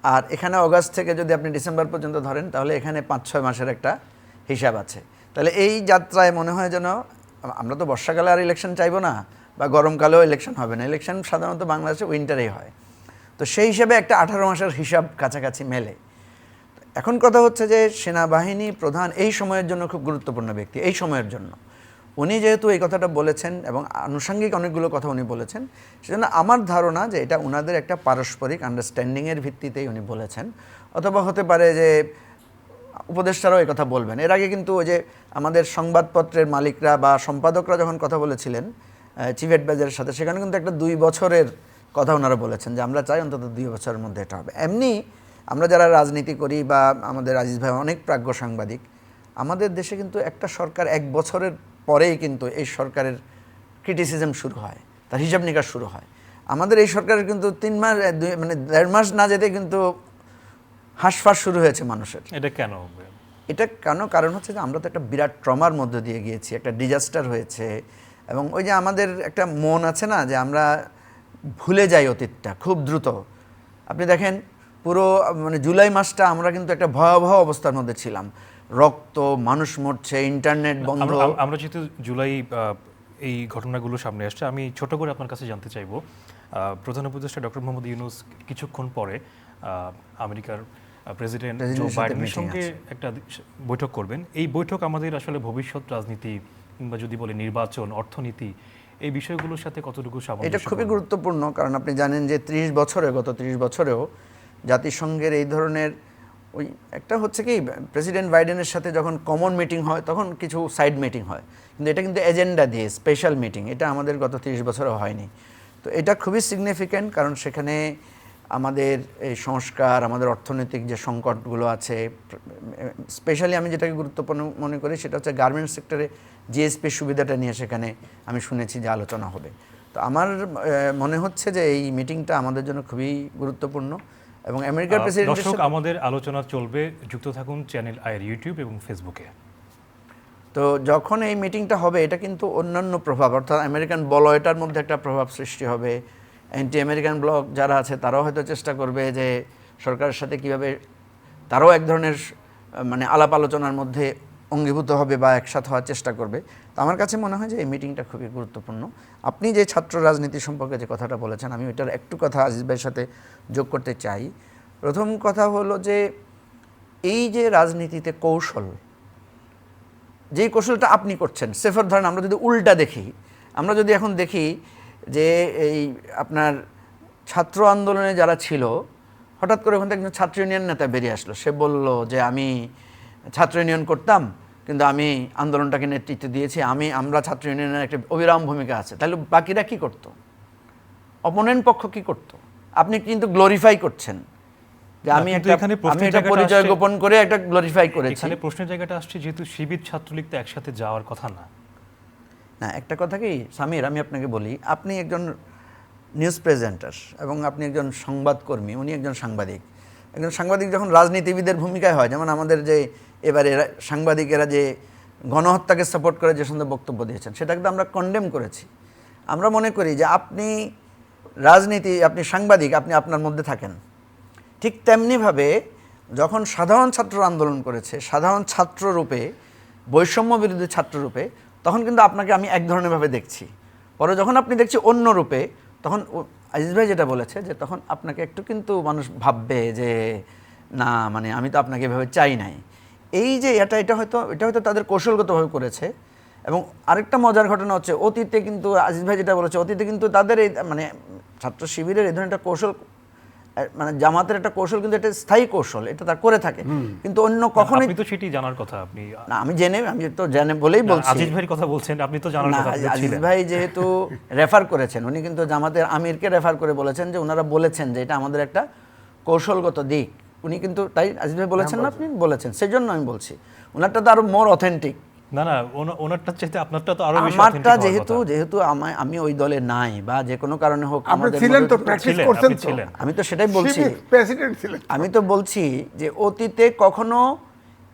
আর এখানে অগাস্ট থেকে যদি আপনি ডিসেম্বর পর্যন্ত ধরেন, তাহলে এখানে 5-6 মাসের একটা হিসাব আছে। তাহলে এই যাত্রায় মনে হয় যেন আমরা তো বর্ষাকালে আর ইলেকশন চাইবো না, বা গরমকালেও ইলেকশন হবে না। ইলেকশন সাধারণত বাংলাদেশে উইন্টারেই হয়। তো সেই হিসাবে একটা 18 মাসের হিসাব কাছাকাছি মেলে। এখন কথা হচ্ছে যে সেনাবাহিনী প্রধান এই সময়ের জন্য খুব গুরুত্বপূর্ণ ব্যক্তি। এই সময়ের জন্য উনি যেহেতু এই কথাটা বলেছেন এবং আনুষঙ্গিক অনেকগুলো কথা উনি বলেছেন, সেজন্য আমার ধারণা যে এটা ওনাদের একটা পারস্পরিক আন্ডারস্ট্যান্ডিংয়ের ভিত্তিতেই উনি বলেছেন। অথবা হতে পারে যে উপদেষ্টারাও এই কথা বলবেন। এর আগে কিন্তু ওই যে আমাদের সংবাদপত্রের মালিকরা বা সম্পাদকরা যখন কথা বলেছিলেন চিফ অ্যাডভাইজারের সাথে, সেখানে কিন্তু একটা 2 বছরের কথা ওনারা বলেছেন, যে আমরা চাই অন্তত 2 বছরের মধ্যে এটা হবে। এমনি আমরা যারা রাজনীতি করি বা আমাদের আজিজ ভাই অনেক প্রাজ্ঞ সাংবাদিক, আমাদের দেশে কিন্তু একটা সরকার 1 বছরের পরেই কিন্তু এই সরকারের ক্রিটিসিজম শুরু হয়, তার হিসাব নিকাশ শুরু হয়। আমাদের এই সরকারের কিন্তু 3 মাস মানে 1.5 মাস না যেতে কিন্তু হাঁসফাঁস শুরু হয়েছে মানুষের। এটা কেন? এটা কেন? কারণ হচ্ছে যে আমরা তো একটা বিরাট ট্রমার মধ্যে দিয়ে গিয়েছি, একটা ডিজাস্টার হয়েছে, এবং ওই যে আমাদের একটা মন আছে না, যে আমরা ভুলে যাই অতীতটা খুব দ্রুত। আপনি দেখেন পুরো মানে জুলাই মাসটা আমরা কিন্তু একটা ভয়াবহ অবস্থার মধ্যে ছিলাম, রক্ত, মানুষ মরছে, ইন্টারনেট বন্ধ। আমরা যেহেতু জুলাই এই ঘটনাগুলো সামনে আসছে, আমি ছোট করে আপনার কাছে জানতে চাইবো, প্রধান উপদেষ্টা ডক্টর মোহাম্মদ ইউনূস কিছুক্ষণ পরে আমেরিকার প্রেসিডেন্ট জো বাইডেনের সঙ্গে একটা বৈঠক করবেন। এই বৈঠক আমাদের আসলে ভবিষ্যৎ রাজনীতি কিংবা যদি বলে নির্বাচন, অর্থনীতি, এই বিষয়গুলোর সাথে কতটুকু সামঞ্জস্য? এটা খুবই গুরুত্বপূর্ণ, কারণ আপনি জানেন যে গত 30 বছরেও জাতিসংঘের এই ধরনের ওই একটা হচ্ছে কি, প্রেসিডেন্ট বাইডেনের সাথে যখন কমন মিটিং হয় তখন কিছু সাইড মিটিং হয়, কিন্তু এটা কিন্তু এজেন্ডা দিয়ে স্পেশাল মিটিং, এটা আমাদের গত 30 বছরেও হয়নি। তো এটা খুবই সিগনিফিক্যান্ট, কারণ সেখানে আমাদের এই সংস্কার, আমাদের অর্থনৈতিক যে সংকটগুলো আছে, স্পেশালি আমি যেটাকে গুরুত্বপূর্ণ মনে করি সেটা হচ্ছে গার্মেন্টস সেক্টরে জিএসপি সুবিধাটা নিয়ে সেখানে আমি শুনেছি যে আলোচনা হবে। তো আমার মনে হচ্ছে যে এই মিটিংটা আমাদের জন্য খুবই গুরুত্বপূর্ণ এবং আমেরিকার প্রেসিডেন্টের দর্শক, সাথে আমাদের আলোচনা চলবে, যুক্ত থাকুন চ্যানেল আইয়ের ইউটিউব এবং ফেসবুকে। তো যখন এই মিটিংটা হবে এটা কিন্তু অন্যান্য প্রভাব, অর্থাৎ আমেরিকান বলয়টার মধ্যে একটা প্রভাব সৃষ্টি হবে। অ্যান্টি আমেরিকান ব্লক যারা আছে তারাও হয়তো চেষ্টা করবে যে সরকারের সাথে কিভাবে তারাও এক ধরনের মানে আলাপ আলোচনার মধ্যে অঙ্গীভূত হবে বা একসাথে হওয়ার চেষ্টা করবে। তো আমার কাছে মনে হয় যে এই মিটিংটা খুবই গুরুত্বপূর্ণ। আপনি যে ছাত্র রাজনীতি সম্পর্কে যে কথাটা বলেছেন, আমি ওইটার একটু কথা আজিজ ভাইয়ের সাথে যোগ করতে চাই। প্রথম কথা হলো যে এই যে রাজনীতিতে কৌশল, যেই কৌশলটা আপনি করছেন, সেফার ধরেন আমরা যদি উল্টা দেখি, আমরা যদি এখন দেখি যে এই আপনার ছাত্র আন্দোলনে যারা ছিল, হঠাৎ করে ওখান থেকে একজন ছাত্র ইউনিয়ন নেতা বেরিয়ে আসলো, সে বলল যে আমি ছাত্র ইউনিয়ন করতাম কিন্তু আমি আন্দোলনটাকে নেতৃত্ব দিয়েছি, আমরা ছাত্র ইউনিয়নের একটা অবিরাম ভূমিকা আছে। তাহলে বাকিরা কি করতো? অপোনেন্ট পক্ষ কি করতো? আপনি কিন্তু গ্লোরিফাই করছেন যে আমি একটা পরিচয় গোপন করে একটা গ্লোরিফাই করেছি। এখানে প্রশ্নের জায়গাটা আসছে যেহেতু শিবির ছাত্রলীগ তো একসাথে যাওয়ার কথা না। না, একটা কথা কি সামির, আমি আপনাকে বলি, আপনি একজন নিউজ প্রেজেন্টার এবং আপনি একজন সংবাদকর্মী, উনি একজন সাংবাদিক। একজন সাংবাদিক যখন রাজনীতিবিদের ভূমিকায় হয়, যেমন আমাদের যে এবারে সাংবাদিকেরা যে গণহত্যাকে সাপোর্ট করে যে সুন্দর বক্তব্য দিয়েছেন, সেটা কিন্তু আমরা কন্ডেম করেছি। আমরা মনে করি যে আপনি আপনি সাংবাদিক, আপনি আপনার মধ্যে থাকেন। ঠিক তেমনিভাবে যখন সাধারণ ছাত্র আন্দোলন করেছে, সাধারণ ছাত্ররূপে, বৈষম্য বিরোধী ছাত্ররূপে, তখন কিন্তু আপনাকে আমি এক ধরনেরভাবে দেখছি। পরে যখন আপনি দেখছি অন্য রূপে, তখন আজিজ ভাই যেটা বলেছে যে তখন আপনাকে একটু কিন্তু মানুষ ভাববে যে না, মানে আমি তো আপনাকে এভাবে চাই নাই। এই যে এটা হয়তো তাদের কৌশলগতভাবে করেছে। এবং আরেকটা মজার ঘটনা হচ্ছে, অতীতে কিন্তু আজিজ ভাই যেটা বলেছে, অতীতে কিন্তু তাদের এই মানে ছাত্র শিবিরের এই ধরনের একটা কৌশল, মানে জামাতের একটা কৌশল কিন্তু এটা স্থায়ী কৌশল, এটা তার করে থাকে। কিন্তু অন্য কখনোই আপনি তো সেটি জানার কথা। আপনি না, আমি তো জেনে বলেই বলছি। আজিজ ভাইয়ের কথা বলছেন, আপনি তো জানার কথা। আজিজ ভাই যেহেতু রেফার করেছেন, উনি কিন্তু জামাতের আমিরকে রেফার করে বলেছেন যে ওনারা বলেছেন যে এটা আমাদের একটা কৌশলগত দিক। উনি কিন্তু তাই আজিজ ভাই বলেছেন না, আপনি বলেছেন, সেজন্য আমি বলছি ওনারটা তো আরো মোর অথেন্টিক। না, ওনারটা চাইতে আপনারটা তো আরো বেশি আমারটা যেহেতু আমি ওই দলে নাই বা যে কোনো কারণে হোক, আপনি ছিলেন তো, প্র্যাকটিস করছেন তো। আমি তো সেটাই বলছি, প্রেসিডেন্ট ছিলেন। আমি তো বলছি যে অতীতে কখনো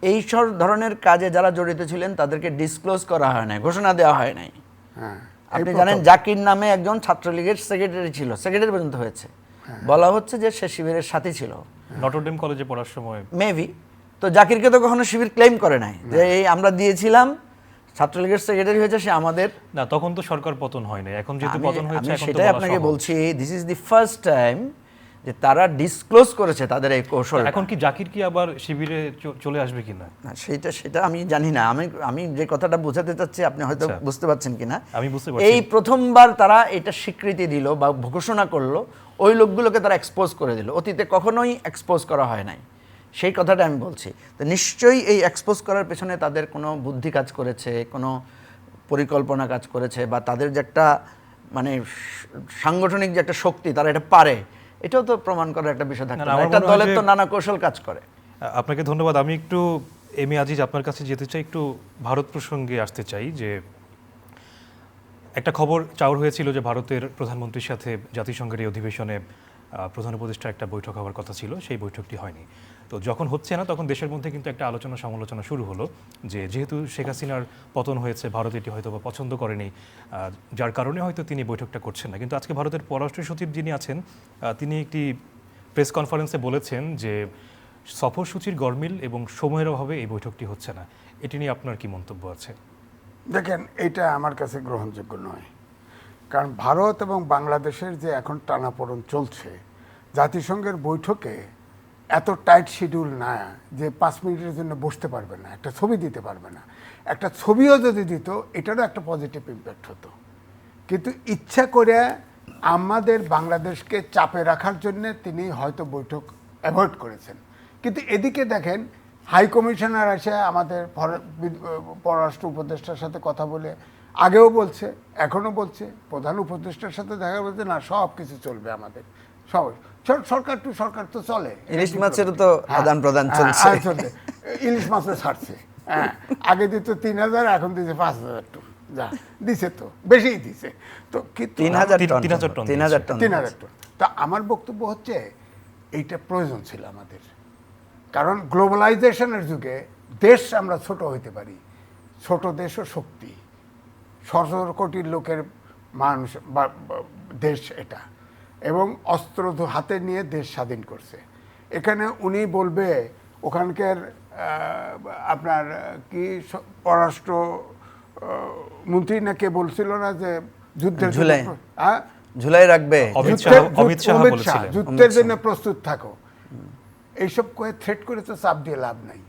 এই সব ধরনের কাজে যারা জড়িত ছিলেন তাদেরকে ডিসক্লোজ করা হয় নাই, ঘোষণা দেওয়া হয় নাই। আপনি জানেন জাকির নামে একজন ছাত্রলীগের সেক্রেটারি ছিল, সেক্রেটারি পর্যন্ত হয়েছে, বলা হচ্ছে যে সে শিবিরের সাথী ছিল নটরডেম কলেজে পড়ার সময় মেবি। তো জাকিরকে তো কখনো শিবির ক্লেম করে নাই যে এই আমরা দিয়েছিলাম, ছাত্রলীগের সেক্রেটারি হয়েছে সে আমাদের। না, তখন তো সরকার পতন হয় না, এখন যেহেতু পতন হয়েছে, এখন তো সেটাই আপনাকে বলছি, this is the first time যে তারা ডিসক্লোজ করেছে তাদের এই কৌশল। এখন কি জাকির কি আবার শিবিরে চলে আসবে কিনা? সেটা আমি জানি না। আমি যে কথাটা বোঝাতে চাচ্ছি আপনি হয়তো বুঝতে পারছেন কিনা। আমি বুঝতে পারছি। এই প্রথমবার তারা এটা স্বীকৃতি দিল বা ঘোষণা করলো, ওই লোকগুলোকে তারা এক্সপোজ করে দিল। অতীতে কখনোই এক্সপোজ করা হয় নাই, সেই কথাটা আমি বলছি। তো নিশ্চয়ই এই এক্সপোজ করার পেছনে তাদের কোনো বুদ্ধি কাজ করেছে, কোনো পরিকল্পনা কাজ করেছে, বা তাদের যে একটা মানে সাংগঠনিক যে একটা শক্তি, তারা এটা পারে, এটাও তো প্রমাণ করার একটা বিষয় থাকে। একটা দলের তো নানা কৌশল কাজ করে। আপনাকে ধন্যবাদ। আমি একটু এম এ আজিজ আপনার কাছে যেতে চাই, একটু ভারত প্রসঙ্গে আসতে চাই। যে একটা খবর চাউর হয়েছিল যে ভারতের প্রধানমন্ত্রীর সাথে জাতিসংঘের এই অধিবেশনে প্রধান উপদেষ্টার একটা বৈঠক হওয়ার কথা ছিল, সেই বৈঠকটি হয়নি। তো যখন হচ্ছে না, তখন দেশের মধ্যে কিন্তু একটা আলোচনা সমালোচনা শুরু হলো যে যেহেতু শেখ হাসিনার পতন হয়েছে, ভারত এটি হয়তো বা পছন্দ করেনি, যার কারণে হয়তো তিনি বৈঠকটা করছেন না। কিন্তু আজকে ভারতের পররাষ্ট্র সচিব যিনি আছেন, তিনি একটি প্রেস কনফারেন্সে বলেছেন যে সফরসূচির গরমিল এবং সময়ের অভাবে এই বৈঠকটি হচ্ছে না। এটি নিয়ে আপনার কি মন্তব্য আছে? দেখেন, এটা আমার কাছে গ্রহণযোগ্য নয়। কারণ ভারত এবং বাংলাদেশের যে এখন টানাপোড়েন চলছে, জাতিসংঘের বৈঠকে এত টাইট শিডিউল না যে 5 মিনিটের জন্য বসতে পারবে না, একটা ছবি দিতে পারবে না। একটা ছবিও যদি দিত, এটারও একটা পজিটিভ ইম্প্যাক্ট হতো। কিন্তু ইচ্ছা করে আমাদের বাংলাদেশকে চাপে রাখার জন্য তিনি হয়তো বৈঠক অ্যাভয়েড করেছেন। কিন্তু এদিকে দেখেন, হাই কমিশনার এসে আমাদের পররাষ্ট্র উপদেষ্টার সাথে কথা বলে, আগেও বলছে, এখনও বলছে, প্রধান উপদেষ্টার সাথে দেখা বলছে, না সব কিছু চলবে আমাদের, সবাই সরকার তো চলে। ইলিশ মাছেরও তো হ্যাঁ, আদান প্রদান হ্যাঁ, চলছে। চলছে। ইলিশ মাছও ছাড়ছে, হ্যাঁ, আগে দিত 3,000, এখন দিছে 5,000 টন, যা দিছে তো বেশিই দিছে তো, কিন্তু 3,000 টন 3,000 টন 3,000 টন 3,000 টন। তা আমার বক্তব্য হচ্ছে এইটা প্রয়োজন ছিল আমাদের, কারণ গ্লোবালাইজেশনের যুগে দেশ আমরা ছোট হইতে পারি, ছোট দেশও শক্তি, 17 কোটি লোকের মানুষ দেশ এটা, এবং অস্ত্র হাতে নিয়ে দেশ স্বাধীন করছে। এখানে উনি বলবে ওখানকার আপনার কি পররাষ্ট্র মন্ত্রী না কে বলছিল না যে যুদ্ধের জন্য ঝুলাই। হ্যাঁ, ঝুলাই রাখবে। অমিত শাহ বলেছিলেন। যুদ্ধের জন্য প্রস্তুত থাকো, এইসব করে থ্রেট করে তো চাপ দিয়ে লাভ নাই।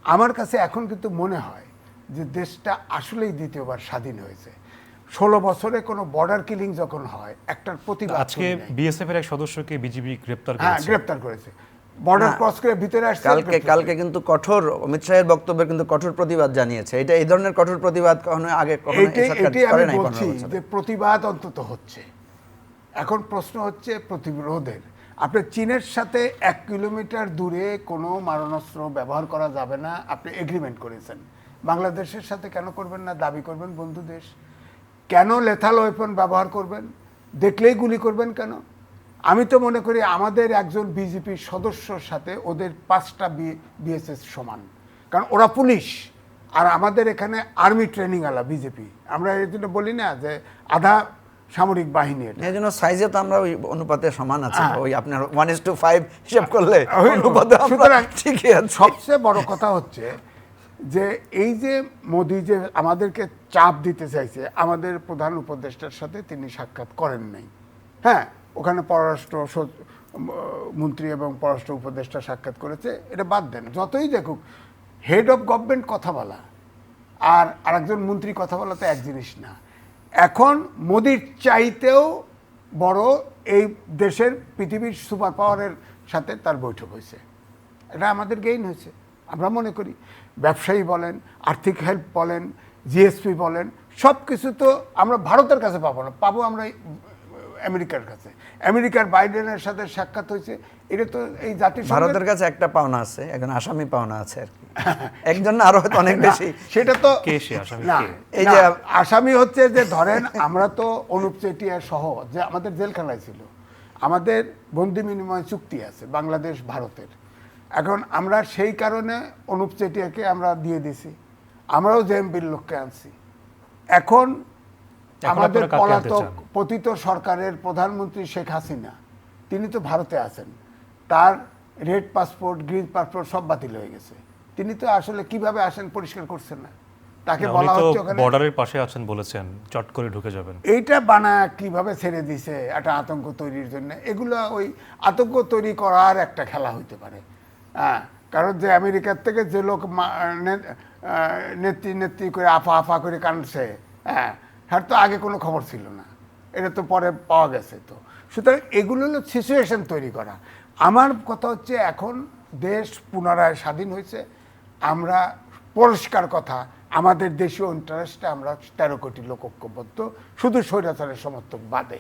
আমার কাছে এখন কিন্তু মনে হয় যে দেশটা আসলেই দ্বিতীয়বার স্বাধীন হয়েছে। 16 বছরে কোনো বর্ডার কিলিং যখন হয়, একটার প্রতিবাদ আজকে শুনি নাই। বিএসএফ এর এক সদস্যকে বিজিবি গ্রেপ্তার হ্যাঁ, করেছে। গ্রেপ্তার করেছে, বর্ডার না, ক্রস করে ভিতরে আসছে। কালকে কিন্তু কঠোর অমিত শাহের বক্তব্যে কিন্তু কঠোর প্রতিবাদ জানিয়েছে। এটা এই ধরনের কঠোর প্রতিবাদ কখনো আগে কখনো এই সরকার এটাই করে আমি নাই 15 বলছি বছরে। যে প্রতিবাদ অন্তত হচ্ছে। এখন প্রশ্ন হচ্ছে প্রতিরোধের। আপনি চীনের সাথে 1 কিলোমিটার দূরে কোনো মারণাস্ত্র ব্যবহার করা যাবে না, আপনি এগ্রিমেন্ট করেছেন। বাংলাদেশের সাথে কেন করবেন না? দাবি করবেন বন্ধু দেশ। কেন লেথাল ওয়েপন ব্যবহার করবেন? দেখলেই গুলি করবেন কেন? আমি তো মনে করি আমাদের একজন বিজেপির সদস্যর সাথে ওদের 5টা বিএসএস সমান, কারণ ওরা পুলিশ আর আমাদের এখানে আর্মি ট্রেনিং আলা বিজেপি। আমরা এই জন্য বলি না যে আধা সামরিক বাহিনী এটা। এই জন্য সাইজে তো আমরা ওই অনুপাতে সমান আছে। হ্যাঁ। ওই আপনার 1:5 হিসাব করলে অনুপাতে আমরা সুতরাং ঠিকই আছে। সবচেয়ে বড় কথা হচ্ছে যে এই যে মোদি যে আমাদেরকে চাপ দিতে চাইছে, আমাদের প্রধান উপদেষ্টার সাথে তিনি সাক্ষাৎ করেন নাই। হ্যাঁ, ওখানে পররাষ্ট্র মন্ত্রী এবং পররাষ্ট্র উপদেষ্টা সাক্ষাৎ করেছে, এটা বাদ দেন। যতই দেখুক, হেড অফ গভর্নমেন্ট কথা বলা আর আরেকজন মন্ত্রী কথা বলা তো এক জিনিস না। এখন মোদির চাইতেও বড় এই দেশের পৃথিবীর সুপার পাওয়ারের সাথে তার বৈঠক হয়েছে। এটা আমাদের গেইন হয়েছে আমরা মনে করি। ব্যবসায়ী বলেন, আর্থিক হেল্প বলেন, জিএসপি বলেন, সব কিছু তো আমরা ভারতের কাছে পাবো না, পাবো আমরা আমেরিকার কাছে। আমেরিকার বাইডেনের সাথে সাক্ষাৎ হয়েছে, এটা তো এই জাতিসংঘের ভারতের কাছে একটা পাওনা আছে, এখন আসামি পাওনা আছে আর কি। একজন না, আরো হয়তো অনেক বেশি। সেটা তো কে সে আসামি? না, কে? এই যে আসামি হচ্ছে যে ধরেন আমরা তো অনুপ চেটিয়া সহ যে আমাদের জেলখানায় ছিল, আমাদের বন্দি বিনিময় চুক্তি আছে বাংলাদেশ ভারতের। এখন আমরা সেই কারণে অনুপ চেটিয়াকে আমরা দিয়ে দিছি, আমরাও জেএমপির লোককে আনছি। এখন আমাদের আপনারা কাকে আনতে পলাতক চান? পতিত সরকারের প্রধানমন্ত্রী শেখ হাসিনা, তিনি তো ভারতে আছেন, তার রেড পাসপোর্ট, গ্রিন পাসপোর্ট সব বাতিল হয়ে গেছে। তিনি তো আসলে কিভাবে আসেন পরিষ্কার করছেন না, তাকে না, বলা উনি তো হচ্ছে ওখানে বর্ডারের পাশে আছেন বলেছেন, চট করে ঢুকে যাবেন। এইটা বানায় কিভাবে ছেড়ে দিছে একটা আতঙ্ক তৈরির জন্য। এগুলো ওই আতঙ্ক তৈরি করার একটা খেলা হইতে পারে। হ্যাঁ, কারণ যে আমেরিকার থেকে যে লোক নেত্রী করে আফা করে কাঁদছে, হ্যাঁ, তার তো আগে কোনো খবর ছিল না, এটা তো পরে পাওয়া গেছে। তো সুতরাং এগুলো হলো সিচুয়েশন তৈরি করা। আমার কথা হচ্ছে এখন দেশ পুনরায় স্বাধীন হয়েছে, আমরা পরিষ্কার কথা আমাদের দেশীয় ইন্টারেস্টে আমরা 13 কোটি লোক ঐক্যবদ্ধ, শুধু স্বৈরাচারের সমর্থক বাদে।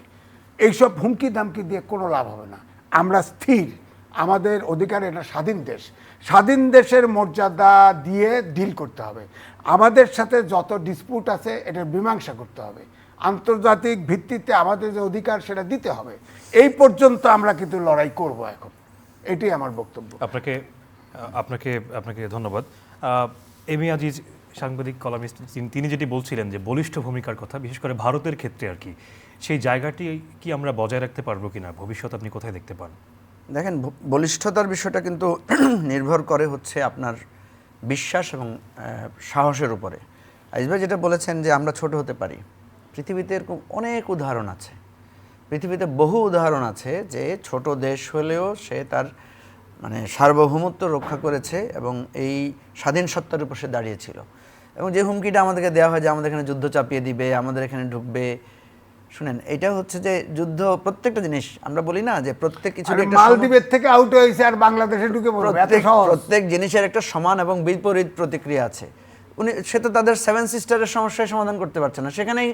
এইসব হুমকি দামকি দিয়ে কোনো লাভ হবে না। আমরা স্থির, আমাদের অধিকার, এটা স্বাধীন দেশ। স্বাধীন দেশের মর্যাদা দিয়ে ডিল করতে হবে। আমাদের সাথে যত ডিসপুট আছে এটার মীমাংসা করতে হবে, আন্তর্জাতিক ভিত্তিতে আমাদের যে অধিকার সেটা দিতে হবে। এই পর্যন্ত আমরা কিন্তু লড়াই করব এখন, এটাই আমার বক্তব্য। আপনাকে ধন্যবাদ। এমি আজিজ, সাংবাদিক কলামিস্ট, তিনি যেটি বলছিলেন যে বলিষ্ঠ ভূমিকার কথা, বিশেষ করে ভারতের ক্ষেত্রে আর কি, সেই জায়গাটি কি আমরা বজায় রাখতে পারবো কিনা, ভবিষ্যৎ আপনি কোথায় দেখতে পান? দেখেন, বলিষ্ঠতার বিষয়টা কিন্তু নির্ভর করে হচ্ছে আপনার বিশ্বাস এবং সাহসের উপরে। আজিজ ভাই যেটা বলেছেন যে আমরা ছোট হতে পারি, পৃথিবীতে এরকম অনেক উদাহরণ আছে। পৃথিবীতে বহু উদাহরণ আছে যে ছোট দেশ হলেও সে তার মানে সার্বভৌমত্ব রক্ষা করেছে এবং এই স্বাধীন সত্তার উপর সে দাঁড়িয়েছিল। এবং যে হুমকিটা আমাদেরকে দেওয়া হয় যে আমাদের এখানে যুদ্ধ চাপিয়ে দিবে, আমাদের এখানে ঢুকবে, শুনেন, এটা হচ্ছে যে যুদ্ধ, প্রত্যেকটা জিনিস আমরা বলি না যে প্রত্যেক কিছু মালদ্বীপের থেকে আউট হয়েছে আর বাংলাদেশে ঢুকে পড়বে, এত সহজ? প্রত্যেক জিনিসের একটা সমান এবং বিপরীত প্রতিক্রিয়া আছে। সে তো তাদের 7 সিস্টারের সমস্যার সমাধান করতে পারছে না, সেখানেই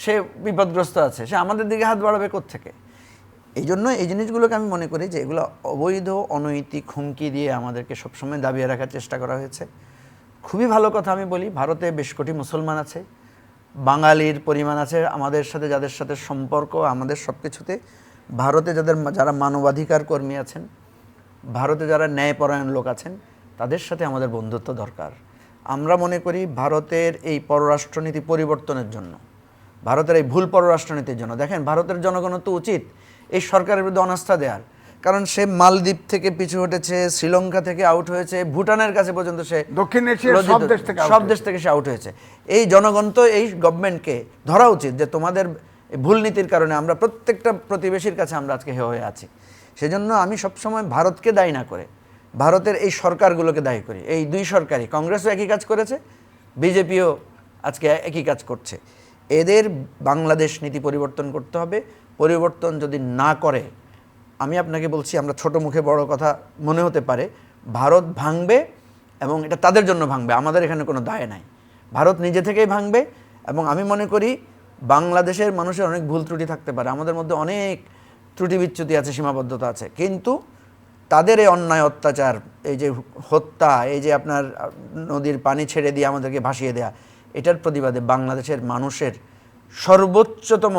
সে বিপদগ্রস্ত আছে, সে আমাদের দিকে হাত বাড়াবে কোত্থেকে? এই জন্য এই জিনিসগুলোকে আমি মনে করি যে এগুলো অবৈধ অনৈতিক হুমকি দিয়ে আমাদেরকে সবসময় দাবিয়ে রাখার চেষ্টা করা হয়েছে। খুবই ভালো কথা আমি বলি, ভারতে বেশ কোটি মুসলমান আছে, বাঙালির পরিমাণ আছে, আমাদের সাথে যাদের সাথে সম্পর্ক আমাদের সব কিছুতে, ভারতে যারা মানবাধিকার কর্মী আছেন, ভারতে যারা ন্যায়পরায়ণ লোক আছেন, তাদের সাথে আমাদের বন্ধুত্ব দরকার। আমরা মনে করি ভারতের এই পররাষ্ট্রনীতি পরিবর্তনের জন্য, ভারতের এই ভুল পররাষ্ট্রনীতির জন্য, দেখেন ভারতের জনগণের তো উচিত এই সরকারের বিরুদ্ধে অনাস্থা দেওয়ার, কারণ সে মালদ্বীপ থেকে পিছু হটেছে, শ্রীলঙ্কা থেকে আউট হয়েছে, ভুটানের কাছে পর্যন্ত সে দক্ষিণ এশিয়ার সব দেশ থেকে out সব দেশ থেকে সে আউট হয়েছে। এই জনগণ তো এই গভর্নমেন্টকে ধরা উচিত যে তোমাদের এই ভুল নীতির কারণে আমরা প্রত্যেকটা প্রতিবেশীর কাছে আমরা আজকে হেয় হয়ে আছি। সেজন্য আমি সবসময় ভারতকে দায়ী না করে ভারতের এই সরকারগুলোকে দায়ী করি। এই দুই সরকারই, কংগ্রেসও একই কাজ করেছে, বিজেপিও আজকে একই কাজ করছে। এদের বাংলাদেশ নীতি পরিবর্তন করতে হবে। পরিবর্তন যদি না করে, আমি আপনাকে বলছি, আমরা ছোট মুখে বড় কথা মনে হতে পারে, ভারত ভাঙবে এবং এটা তাদের জন্য ভাঙবে, আমাদের এখানে কোনো দায় নাই। ভারত নিজে থেকেই ভাঙবে। এবং আমি মনে করি বাংলাদেশের মানুষের অনেক ভুল ত্রুটি থাকতে পারে, আমাদের মধ্যে অনেক ত্রুটি বিচ্যুতি আছে, সীমাবদ্ধতা আছে, কিন্তু তাদের এই অন্যায় অত্যাচার, এই যে হত্যা, এই যে আপনার নদীর পানি ছেড়ে দিয়ে আমাদেরকে ভাসিয়ে দেয়া, এটার প্রতিবাদে বাংলাদেশের মানুষের সর্বোচ্চতম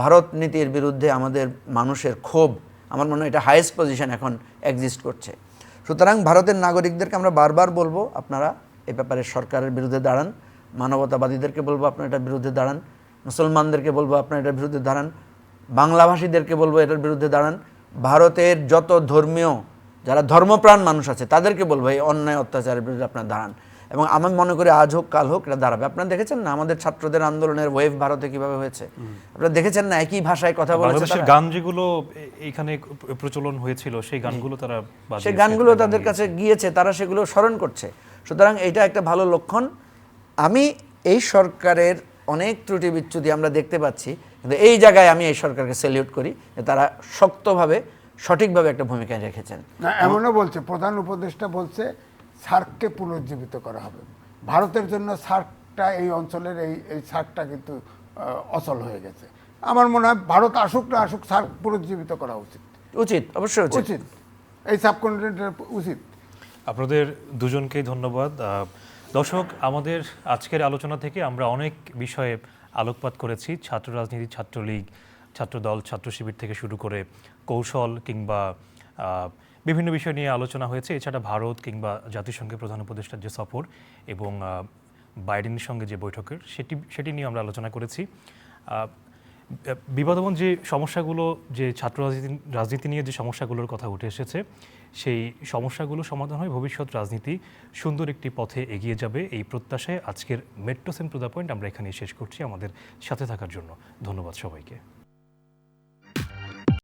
ভারত নীতির বিরুদ্ধে আমাদের মানুষের ক্ষোভ, আমার মনে হয় এটা হাইয়েস্ট পজিশন এখন এক্সিস্ট করছে। সুতরাং ভারতের নাগরিকদেরকে আমরা বারবার বলবো, আপনারা এ ব্যাপারে সরকারের বিরুদ্ধে দাঁড়ান, মানবতাবাদীদেরকে বলবো আপনারা এটার বিরুদ্ধে দাঁড়ান, মুসলমানদেরকে বলবো আপনারা এটার বিরুদ্ধে দাঁড়ান, বাংলাভাষীদেরকে বলবো এটার বিরুদ্ধে দাঁড়ান, ভারতের যত ধর্মীয় যারা ধর্মপ্রাণ মানুষ আছে তাদেরকে বলবো এই অন্যায় অত্যাচারের বিরুদ্ধে আপনারা দাঁড়ান। এবং আমি মনে করি আজ হোক কাল হোক এটা দাঁড়াবে। আপনারা দেখেছেন না আমাদের ছাত্রদের আন্দোলনের ওয়েভ ভারতে কিভাবে হয়েছে? আপনারা দেখেছেন না একই ভাষায় কথা বলেছে বাংলাদেশের তারা? গান যেগুলো এখানে প্রচলন হয়েছিল সেই গানগুলো তারা সেই বাজিয়েছে, গানগুলো গান তাদের কাছে গিয়েছে, তারা সেগুলো স্মরণ করছে। সুতরাং এটা একটা ভালো লক্ষণ। আমি এই সরকারের অনেক ত্রুটি বিচ্যুতি আমরা দেখতে পাচ্ছি, কিন্তু এই জায়গায় আমি এই সরকারকে স্যালিউট করি যে তারা শক্তভাবে সঠিকভাবে একটা ভূমিকা রেখেছেন। না, এমনও বলছে, প্রধান উপদেষ্টা বলছে সার্ককে পুনর্জীবিত করা হবে। ভারতের জন্য সার্কটা, এই অঞ্চলের এই সার্কটা কিন্তু অচল হয়ে গেছে। আমার মনে হয় ভারত আসুক না আসুক, সার্ক পুনর্জীবিত করা উচিত। উচিত, অবশ্যই উচিত। উচিত, এই সাবকন্টিনেন্টের উচিত। আপনাদের দুজনকেই ধন্যবাদ। দর্শক, আমাদের আজকের আলোচনা থেকে আমরা অনেক বিষয়ে আলোকপাত করেছি। ছাত্র রাজনীতি, ছাত্রলীগ, ছাত্রদল, ছাত্র শিবির থেকে শুরু করে কৌশল কিংবা বিভিন্ন বিষয় নিয়ে আলোচনা হয়েছে। এছাড়া ভারত কিংবা জাতিসংঘের প্রধান উপদেষ্টার যে সফর এবং বাইডেনের সঙ্গে যে বৈঠকের সেটি নিয়ে আমরা আলোচনা করেছি। বিবাদবন যে সমস্যাগুলো, যে ছাত্র রাজনীতি নিয়ে যে সমস্যাগুলোর কথা উঠে এসেছে, সেই সমস্যাগুলো সমাধান হয়, ভবিষ্যৎ রাজনীতি সুন্দর একটি পথে এগিয়ে যাবে, এই প্রত্যাশায় আজকের metro same to the point আমরা এখানেই শেষ করছি। আমাদের সাথে থাকার জন্য ধন্যবাদ সবাইকে।